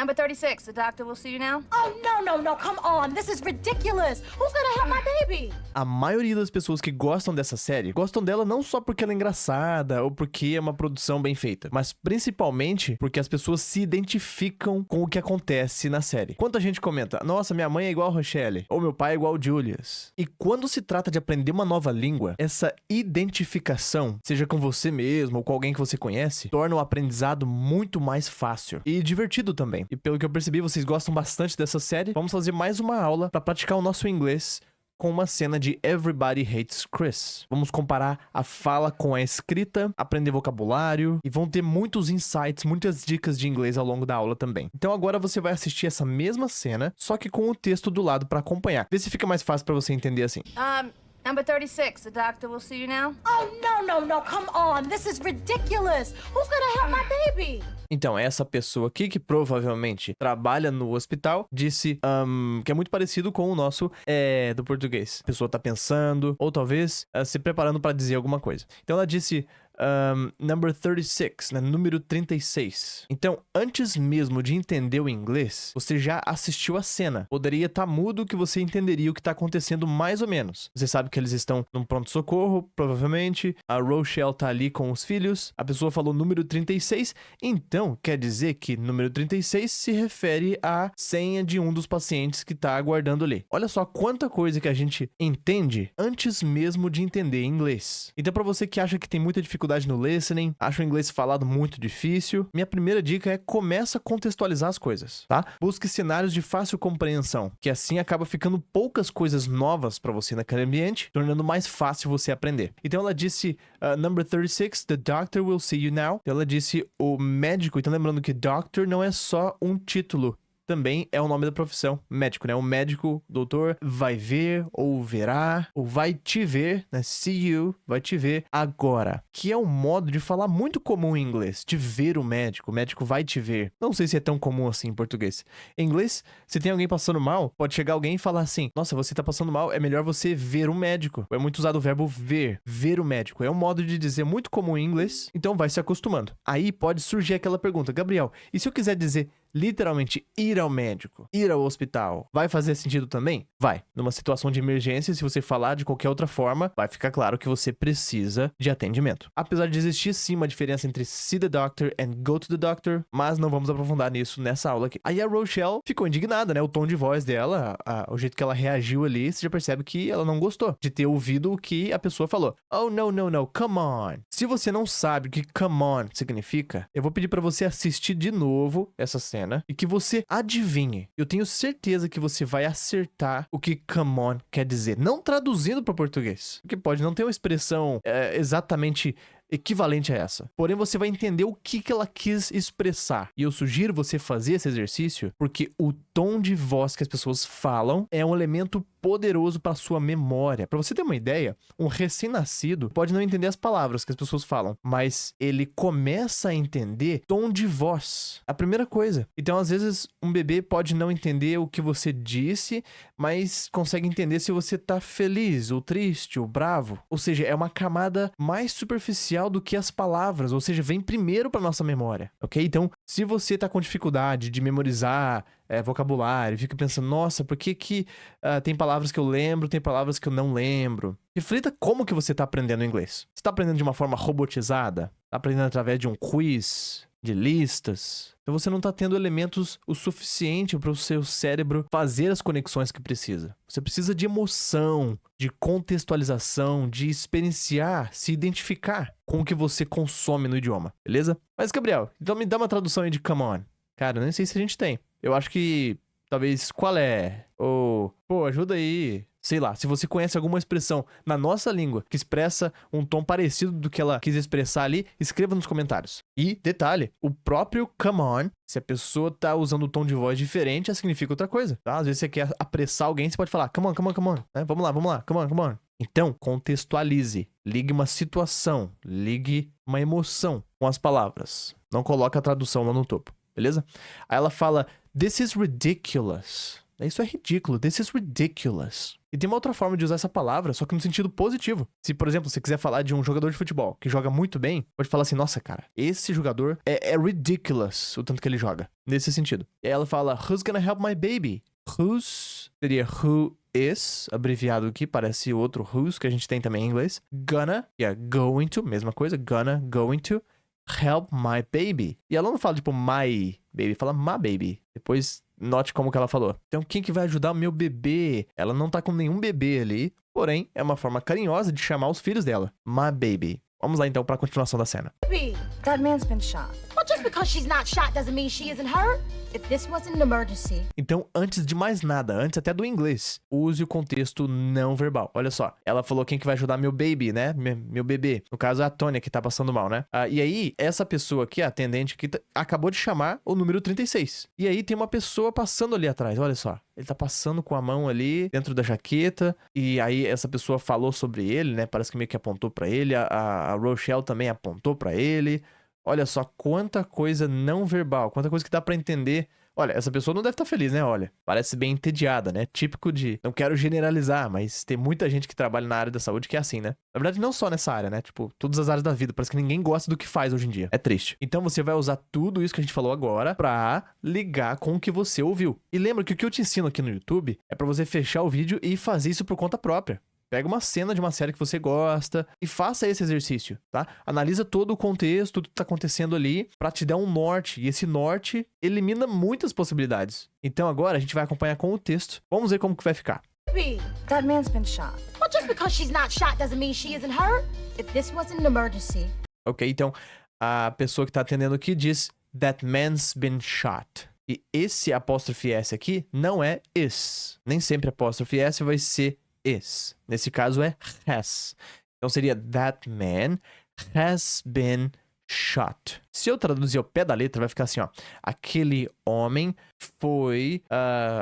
Number 36, the doctor will see you now. Oh, no, come on. This is ridiculous. Who's gonna help my baby? A maioria das pessoas que gostam dessa série, gostam dela não só porque ela é engraçada ou porque é uma produção bem feita, mas principalmente porque as pessoas se identificam com o que acontece na série. Quanta gente comenta, nossa, minha mãe é igual a Rochelle, ou meu pai é igual o Julius. E quando se trata de aprender uma nova língua, essa identificação, seja com você mesmo ou com alguém que você conhece, torna o aprendizado muito mais fácil e divertido também. E pelo que eu percebi, vocês gostam bastante dessa série. Vamos fazer mais uma aula para praticar o nosso inglês com uma cena de Everybody Hates Chris. Vamos comparar a fala com a escrita, aprender vocabulário e vão ter muitos insights, muitas dicas de inglês ao longo da aula também. Então agora você vai assistir essa mesma cena, só que com o texto do lado para acompanhar. Vê se fica mais fácil para você entender assim. Number 36, the doctor will see you now. Oh, no, come on. This is ridiculous. Who's gonna help my baby? Então, essa pessoa aqui, que provavelmente trabalha no hospital, disse que é muito parecido com o nosso do português. A pessoa tá pensando, ou talvez se preparando para dizer alguma coisa. Então ela disse number 36, né? Número 36. Então, antes mesmo de entender o inglês, você já assistiu a cena. Poderia estar mudo que você entenderia o que tá acontecendo mais ou menos. Você sabe que eles estão num pronto-socorro, provavelmente. A Rochelle tá ali com os filhos. A pessoa falou número 36. Então, quer dizer que número 36 se refere à senha de um dos pacientes que tá aguardando ali. Olha só quanta coisa que a gente entende antes mesmo de entender inglês. Então, para você que acha que tem muita dificuldade no listening, acha o inglês falado muito difícil, minha primeira dica é começa a contextualizar as coisas, tá? Busque cenários de fácil compreensão, que assim acaba ficando poucas coisas novas para você naquele ambiente, tornando mais fácil você aprender. Então ela disse, number 36, the doctor will see you now. Então ela disse o médico, então lembrando que doctor não é só um título, também é o nome da profissão, médico, né? O médico, doutor, vai ver ou verá, ou vai te ver, né? See you, vai te ver agora. Que é um modo de falar muito comum em inglês, de ver o médico vai te ver. Não sei se é tão comum assim em português. Em inglês, se tem alguém passando mal, pode chegar alguém e falar assim, nossa, você tá passando mal, é melhor você ver um médico. É muito usado o verbo ver o médico. É um modo de dizer muito comum em inglês, então vai se acostumando. Aí pode surgir aquela pergunta, Gabriel, e se eu quiser dizer literalmente ir ao médico, ir ao hospital, vai fazer sentido também? Vai. Numa situação de emergência, se você falar de qualquer outra forma, vai ficar claro que você precisa de atendimento. Apesar de existir sim uma diferença entre see the doctor and go to the doctor, mas não vamos aprofundar nisso nessa aula aqui. Aí a Rochelle ficou indignada, né? O tom de voz dela, o jeito que ela reagiu ali, você já percebe que ela não gostou de ter ouvido o que a pessoa falou. Oh, no, come on. Se você não sabe o que come on significa, eu vou pedir pra você assistir de novo essa cena e que você adivinhe. Eu tenho certeza que você vai acertar o que come on quer dizer. Não traduzindo para português, porque pode não ter uma expressão exatamente equivalente a essa. Porém, você vai entender o que ela quis expressar. E eu sugiro você fazer esse exercício porque o tom de voz que as pessoas falam é um elemento poderoso para sua memória. Para você ter uma ideia, um recém-nascido pode não entender as palavras que as pessoas falam, mas ele começa a entender tom de voz. A primeira coisa. Então, às vezes, um bebê pode não entender o que você disse, mas consegue entender se você tá feliz, ou triste, ou bravo. Ou seja, é uma camada mais superficial do que as palavras, ou seja, vem primeiro para nossa memória, ok? Então, se você tá com dificuldade de memorizar vocabulário, fica pensando, nossa, por que tem palavras que eu lembro, tem palavras que eu não lembro? Reflita como que você tá aprendendo inglês. Você tá aprendendo de uma forma robotizada? Tá aprendendo através de um quiz? De listas? Então você não tá tendo elementos o suficiente para o seu cérebro fazer as conexões que precisa. Você precisa de emoção, de contextualização, de experienciar, se identificar com o que você consome no idioma, beleza? Mas, Gabriel, então me dá uma tradução aí de come on. Cara, eu nem sei se a gente tem. Eu acho que talvez qual é? Ou, pô, ajuda aí. Sei lá, se você conhece alguma expressão na nossa língua que expressa um tom parecido do que ela quis expressar ali, escreva nos comentários. E, detalhe, o próprio come on, se a pessoa tá usando um tom de voz diferente, ela significa outra coisa, tá? Às vezes você quer apressar alguém, você pode falar come on, né? Vamos lá, come on. Então, contextualize. Ligue uma situação, ligue uma emoção com as palavras. Não coloque a tradução lá no topo, beleza? Aí ela fala, this is ridiculous. Isso é ridículo. This is ridiculous. E tem uma outra forma de usar essa palavra, só que no sentido positivo. Se, por exemplo, você quiser falar de um jogador de futebol que joga muito bem, pode falar assim, nossa, cara, esse jogador é ridiculous o tanto que ele joga. Nesse sentido. E aí ela fala, who's gonna help my baby? Who's seria who is, abreviado aqui, parece outro who's que a gente tem também em inglês. Gonna, going to, mesma coisa, gonna, going to help my baby. E ela não fala tipo my baby, fala my baby. Depois note como que ela falou. Então quem que vai ajudar o meu bebê? Ela não tá com nenhum bebê ali, porém é uma forma carinhosa de chamar os filhos dela. My baby. Vamos lá então pra continuação da cena. That man's been shot. Well, just because she's not shot doesn't mean she isn't hurt. If this wasn't an emergency. Então, antes de mais nada, antes até do inglês, use o contexto não verbal. Olha só, ela falou quem que vai ajudar meu baby, né? Meu bebê. No caso, é a Tônia que tá passando mal, né? E aí, essa pessoa aqui, a atendente aqui, acabou de chamar o número 36. E aí tem uma pessoa passando ali atrás, olha só. Ele tá passando com a mão ali dentro da jaqueta. E aí essa pessoa falou sobre ele, né? Parece que meio que apontou pra ele. A Rochelle também apontou pra ele. Olha só quanta coisa não verbal, quanta coisa que dá pra entender. Olha, essa pessoa não deve estar feliz, né? Olha, parece bem entediada, né? Típico de... Não quero generalizar, mas tem muita gente que trabalha na área da saúde que é assim, né? Na verdade, não só nessa área, né? Tipo, todas as áreas da vida. Parece que ninguém gosta do que faz hoje em dia. É triste. Então você vai usar tudo isso que a gente falou agora pra ligar com o que você ouviu. E lembra que o que eu te ensino aqui no YouTube é pra você fechar o vídeo e fazer isso por conta própria. Pega uma cena de uma série que você gosta e faça esse exercício, tá? Analisa todo o contexto, tudo que tá acontecendo ali, pra te dar um norte. E esse norte elimina muitas possibilidades. Então agora a gente vai acompanhar com o texto. Vamos ver como que vai ficar. That man's been shot. Well, just because she's not shot doesn't mean she isn't hurt. If this wasn't an emergency. Ok, então a pessoa que tá atendendo aqui diz that man's been shot. E esse apóstrofe S aqui não é is. Nem sempre apóstrofe S vai ser is. Nesse caso é has. Então seria that man has been shot. Se eu traduzir ao pé da letra, vai ficar assim, ó. Aquele homem foi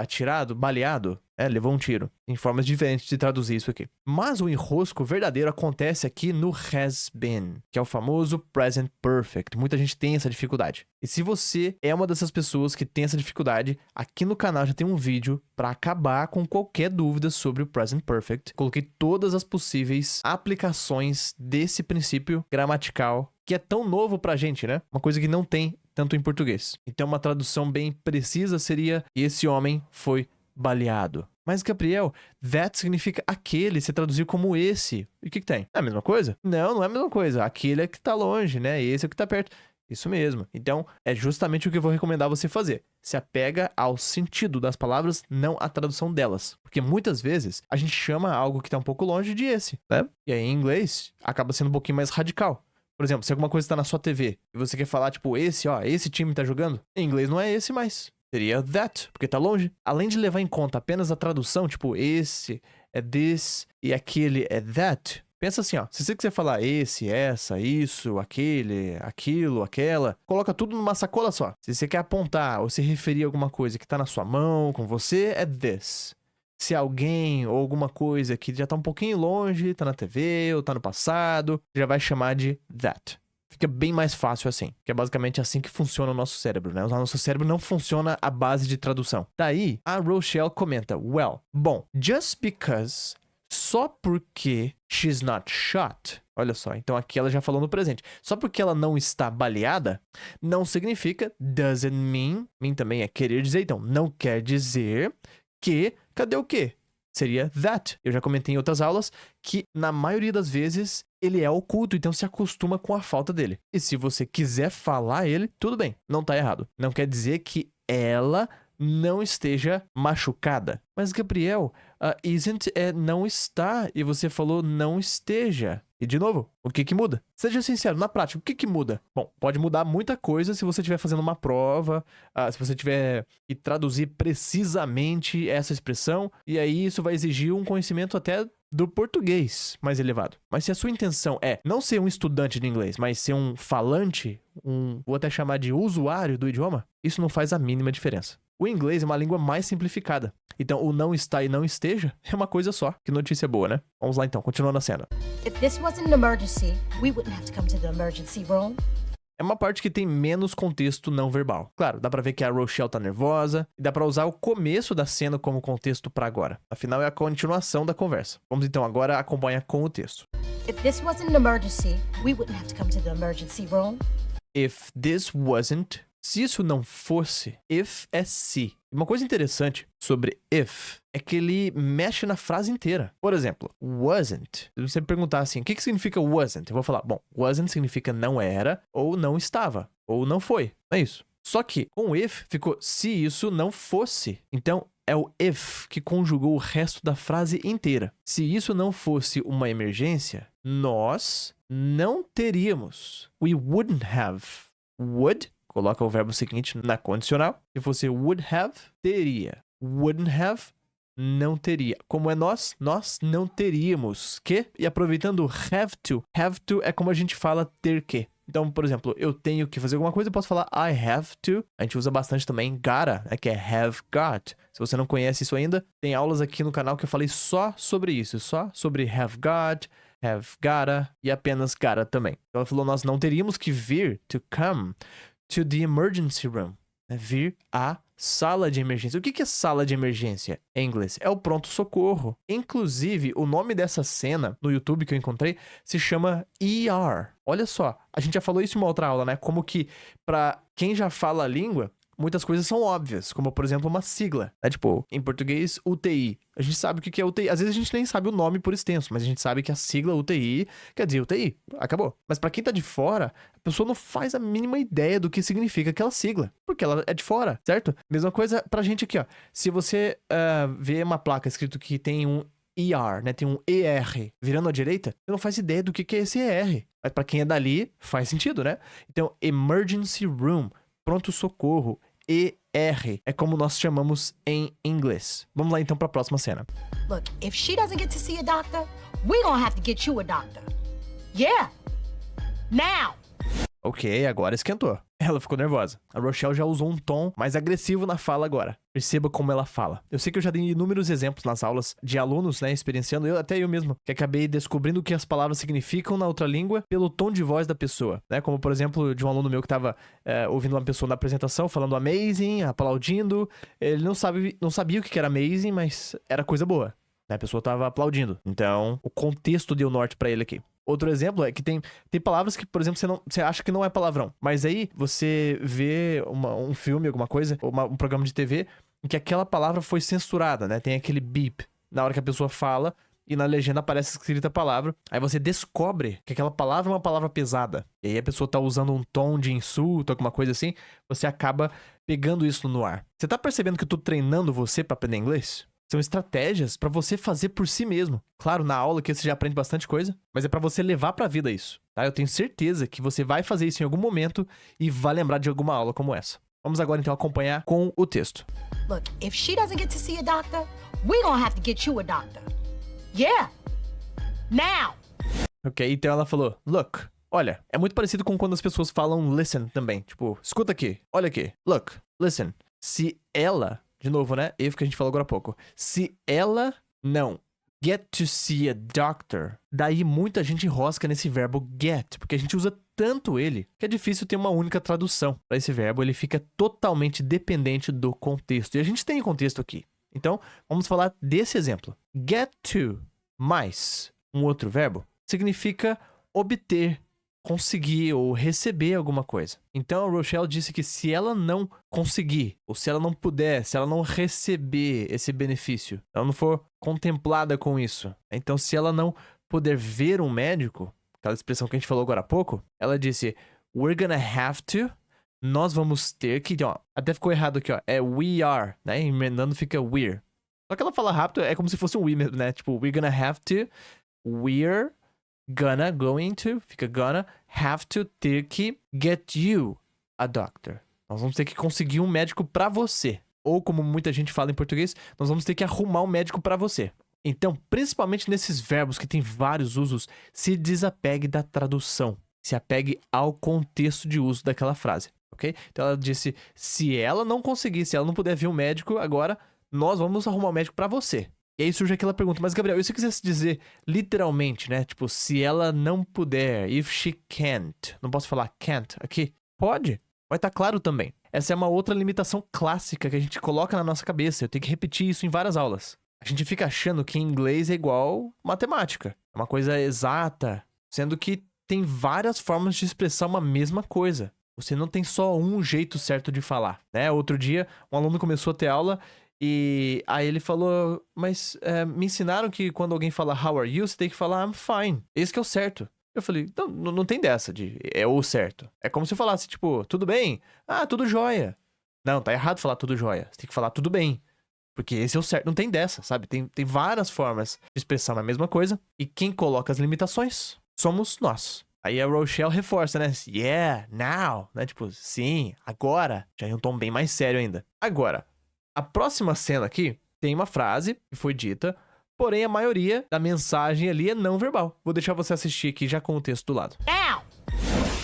atirado, baleado, levou um tiro. Em formas diferentes de traduzir isso aqui. Mas o enrosco verdadeiro acontece aqui no has been, que é o famoso present perfect. Muita gente tem essa dificuldade. E se você é uma dessas pessoas que tem essa dificuldade, aqui no canal já tem um vídeo para acabar com qualquer dúvida sobre o present perfect. Coloquei todas as possíveis aplicações desse princípio gramatical, que é tão novo pra gente, né? Uma coisa que não tem tanto em português. Então uma tradução bem precisa seria: esse homem foi baleado. Mas, Gabriel, that significa aquele, você traduziu como esse. E o que tem? É a mesma coisa? Não, não é a mesma coisa. Aquele é que tá longe, né? Esse é o que tá perto. Isso mesmo. Então, é justamente o que eu vou recomendar você fazer. Se apega ao sentido das palavras, não à tradução delas. Porque muitas vezes a gente chama algo que tá um pouco longe de esse, né? E aí, em inglês, acaba sendo um pouquinho mais radical. Por exemplo, se alguma coisa tá na sua TV e você quer falar, tipo, esse time tá jogando, em inglês não é esse mais. Seria that, porque tá longe. Além de levar em conta apenas a tradução, tipo, esse é this e aquele é that, pensa assim, ó. Se você quiser falar esse, essa, isso, aquele, aquilo, aquela, coloca tudo numa sacola só. Se você quer apontar ou se referir a alguma coisa que tá na sua mão, com você, é this. Se alguém ou alguma coisa que já tá um pouquinho longe, tá na TV ou tá no passado, já vai chamar de that. Fica bem mais fácil assim, que é basicamente assim que funciona o nosso cérebro, né? O nosso cérebro não funciona à base de tradução. Daí, a Rochelle comenta, well, bom, just because, só porque she's not shot. Olha só, então aqui ela já falou no presente. Só porque ela não está baleada, não significa doesn't mean. Mean também é querer dizer, então não quer dizer que, cadê o quê? Seria that. Eu já comentei em outras aulas que, na maioria das vezes, ele é oculto, então se acostuma com a falta dele. E se você quiser falar ele, tudo bem, não tá errado. Não quer dizer que ela não esteja machucada. Mas, Gabriel, isn't é não está, e você falou não esteja. E, de novo, o que muda? Seja sincero, na prática, o que muda? Bom, pode mudar muita coisa se você estiver fazendo uma prova, se você tiver que traduzir precisamente essa expressão, e aí isso vai exigir um conhecimento até do português mais elevado. Mas se a sua intenção é não ser um estudante de inglês, mas ser um falante, vou até chamar de usuário do idioma, isso não faz a mínima diferença. O inglês é uma língua mais simplificada. Então, o não está e não esteja é uma coisa só. Que notícia boa, né? Vamos lá então, continuando a cena. If this wasn't an emergency, we wouldn't have to come to the emergency room. é uma parte que tem menos contexto não verbal. Claro, dá pra ver que a Rochelle tá nervosa, e dá pra usar o começo da cena como contexto pra agora. Afinal, é a continuação da conversa. Vamos então agora acompanhar com o texto. If this wasn't an emergency, we wouldn't have to come to the emergency room. If this wasn't... Se isso não fosse, if é se. Uma coisa interessante sobre if é que ele mexe na frase inteira. Por exemplo, wasn't. Se você me perguntar assim, o que significa wasn't? Eu vou falar, bom, wasn't significa não era, ou não estava, ou não foi. É isso. Só que com if ficou se isso não fosse. Então é o if que conjugou o resto da frase inteira. Se isso não fosse uma emergência, nós não teríamos. We wouldn't have. Would, coloca o verbo seguinte na condicional. Se fosse would have, teria. Wouldn't have, não teria. Como é nós não teríamos que. E aproveitando o have to é como a gente fala ter que. Então, por exemplo, eu tenho que fazer alguma coisa, eu posso falar I have to. A gente usa bastante também gotta, né, que é have got. Se você não conhece isso ainda, tem aulas aqui no canal que eu falei só sobre isso. Só sobre have got, have gotta e apenas gotta também. Então, ela falou, nós não teríamos que vir, to come, to the emergency room. Né? Vir à sala de emergência. O que é sala de emergência em inglês? É o pronto-socorro. Inclusive, o nome dessa cena no YouTube que eu encontrei se chama ER. Olha só, a gente já falou isso em uma outra aula, né? Como que, pra quem já fala a língua, muitas coisas são óbvias, como, por exemplo, uma sigla. Né? Tipo, em português, UTI. A gente sabe o que é UTI. Às vezes a gente nem sabe o nome por extenso, mas a gente sabe que a sigla UTI quer dizer UTI. Acabou. Mas pra quem tá de fora, a pessoa não faz a mínima ideia do que significa aquela sigla, porque ela é de fora, certo? Mesma coisa pra gente aqui, ó. Se você vê uma placa escrito que tem um ER, né? Tem um ER virando à direita, você não faz ideia do que é esse ER. Mas pra quem é dali, faz sentido, né? Então, emergency room, pronto-socorro, ER, é como nós chamamos em inglês. Vamos lá então para a próxima cena. Look, if she doesn't get to see a doctor, we're gonna have to get you a doctor. Yeah. Now. Ok, agora esquentou. Ela ficou nervosa. A Rochelle já usou um tom mais agressivo na fala agora. Perceba como ela fala. Eu sei que eu já dei inúmeros exemplos nas aulas de alunos, né, experienciando, até eu mesmo, que acabei descobrindo o que as palavras significam na outra língua pelo tom de voz da pessoa, né? Como, por exemplo, de um aluno meu que tava ouvindo uma pessoa na apresentação falando amazing, aplaudindo. Ele não sabia o que era amazing, mas era coisa boa. Né? A pessoa tava aplaudindo. Então, o contexto deu norte pra ele aqui. Outro exemplo é que tem palavras que, por exemplo, você acha que não é palavrão. Mas aí você vê um filme, alguma coisa, ou um programa de TV, em que aquela palavra foi censurada, né? Tem aquele beep na hora que a pessoa fala e na legenda aparece escrita a palavra. Aí você descobre que aquela palavra é uma palavra pesada. E aí a pessoa tá usando um tom de insulto, alguma coisa assim. Você acaba pegando isso no ar. Você tá percebendo que eu tô treinando você pra aprender inglês? São estratégias pra você fazer por si mesmo. Claro, na aula aqui você já aprende bastante coisa, mas é pra você levar pra vida isso, tá? Eu tenho certeza que você vai fazer isso em algum momento e vai lembrar de alguma aula como essa. Vamos agora então acompanhar com o texto. Look, if she doesn't get to see a doctor, we're gonna have to get you a doctor. Yeah. Now. Ok, então ela falou, look. Olha, é muito parecido com quando as pessoas falam listen também. Tipo, escuta aqui, olha aqui. Look, listen. Se ela... De novo, né? If que a gente falou agora há pouco. Se ela não get to see a doctor, daí muita gente enrosca nesse verbo get, porque a gente usa tanto ele que é difícil ter uma única tradução para esse verbo. Ele fica totalmente dependente do contexto. E a gente tem contexto aqui. Então, vamos falar desse exemplo. Get to mais um outro verbo significa obter, conseguir ou receber alguma coisa. Então a Rochelle disse que se ela não conseguir, ou se ela não puder, se ela não receber esse benefício, ela não for contemplada com isso, então se ela não puder ver um médico, aquela expressão que a gente falou agora há pouco, ela disse, we're gonna have to, nós vamos ter que, ó, até ficou errado aqui, ó, é we are, né, emendando fica we're. Só que ela fala rápido, é como se fosse um we mesmo, né, tipo, we're gonna have to, we're gonna, going to, fica gonna, have to, ter que, get you a doctor. Nós vamos ter que conseguir um médico pra você. Ou como muita gente fala em português, nós vamos ter que arrumar um médico pra você. Então, principalmente nesses verbos que tem vários usos, se desapegue da tradução. Se apegue ao contexto de uso daquela frase, ok? Então ela disse, se ela não conseguir, se ela não puder ver um médico agora, nós vamos arrumar um médico pra você. E aí surge aquela pergunta, mas Gabriel, e se eu quisesse dizer literalmente, né? Tipo, se ela não puder, if she can't. Não posso falar can't aqui? Pode. Vai estar claro também. Essa é uma outra limitação clássica que a gente coloca na nossa cabeça. Eu tenho que repetir isso em várias aulas. A gente fica achando que inglês é igual matemática. É uma coisa exata, sendo que tem várias formas de expressar uma mesma coisa. Você não tem só um jeito certo de falar, né? Outro dia, um aluno começou a ter aula e aí ele falou, mas me ensinaram que quando alguém fala how are you, você tem que falar I'm fine. Esse que é o certo. Eu falei, não tem dessa de é o certo. É como se eu falasse, tipo, tudo bem? Ah, tudo jóia. Não, tá errado falar tudo jóia. Você tem que falar tudo bem. Porque esse é o certo. Não tem dessa, sabe? Tem várias formas de expressar a mesma coisa. E quem coloca as limitações somos nós. Aí a Rochelle reforça, né? Yeah, now. Né? Tipo, sim, agora. Já em um tom bem mais sério ainda. Agora, a próxima cena aqui tem uma frase que foi dita, porém a maioria da mensagem ali é não verbal. Vou deixar você assistir aqui já com o texto do lado. Now!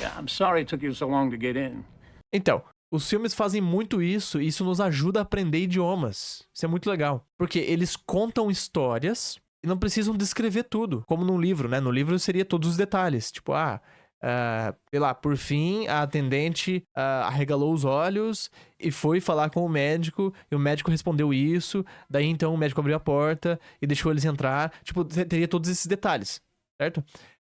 Yeah, I'm sorry it took you so long to get in. Então, os filmes fazem muito isso e isso nos ajuda a aprender idiomas. Isso é muito legal. Porque eles contam histórias e não precisam descrever tudo. Como num livro, né? No livro seria todos os detalhes. Tipo, sei lá, por fim, a atendente arregalou os olhos e foi falar com o médico, e o médico respondeu isso, daí então o médico abriu a porta e deixou eles entrar. Tipo, teria todos esses detalhes, certo?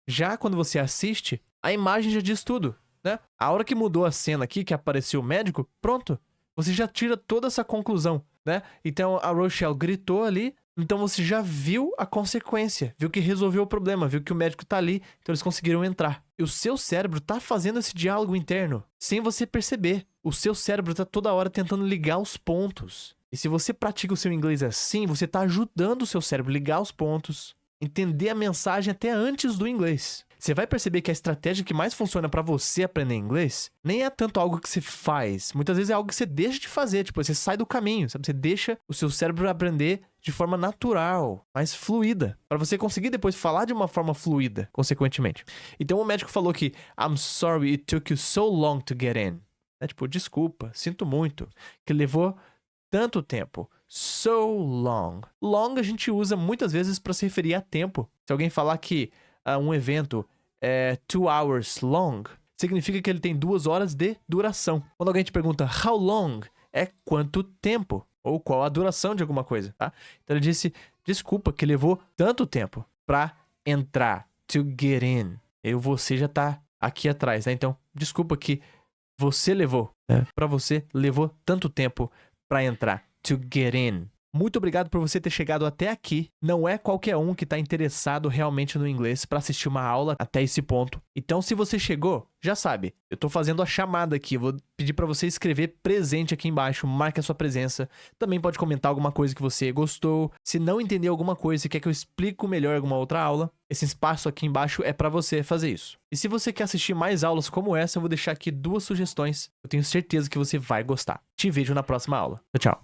Já quando você assiste, a imagem já diz tudo, né? A hora que mudou a cena aqui, que apareceu o médico, pronto. Você já tira toda essa conclusão, né? Então a Rochelle gritou ali, então você já viu a consequência, viu que resolveu o problema, viu que o médico tá ali, então eles conseguiram entrar. E o seu cérebro tá fazendo esse diálogo interno, sem você perceber. O seu cérebro tá toda hora tentando ligar os pontos. E se você pratica o seu inglês assim, você tá ajudando o seu cérebro a ligar os pontos, entender a mensagem até antes do inglês. Você vai perceber que a estratégia que mais funciona pra você aprender inglês nem é tanto algo que você faz. Muitas vezes é algo que você deixa de fazer. Tipo, você sai do caminho, sabe? Você deixa o seu cérebro aprender de forma natural, mais fluida. Pra você conseguir depois falar de uma forma fluida, consequentemente. Então o médico falou que I'm sorry it took you so long to get in. É tipo, desculpa, sinto muito. Que levou tanto tempo. So long. Long a gente usa muitas vezes pra se referir a tempo. Se alguém falar que um evento é 2 hours long, significa que ele tem 2 horas de duração. Quando alguém te pergunta how long, é quanto tempo, ou qual a duração de alguma coisa, tá? Então ele disse, desculpa que levou tanto tempo pra entrar, to get in. E você já tá aqui atrás, né? Então, desculpa que você levou, né? Pra você levou tanto tempo pra entrar, to get in. Muito obrigado por você ter chegado até aqui. Não é qualquer um que está interessado realmente no inglês para assistir uma aula até esse ponto. Então, se você chegou, já sabe, eu estou fazendo a chamada aqui. Eu vou pedir para você escrever presente aqui embaixo, marque a sua presença. Também pode comentar alguma coisa que você gostou. Se não entender alguma coisa e quer que eu explique melhor alguma outra aula, esse espaço aqui embaixo é para você fazer isso. E se você quer assistir mais aulas como essa, eu vou deixar aqui 2 sugestões. Eu tenho certeza que você vai gostar. Te vejo na próxima aula. Tchau, tchau.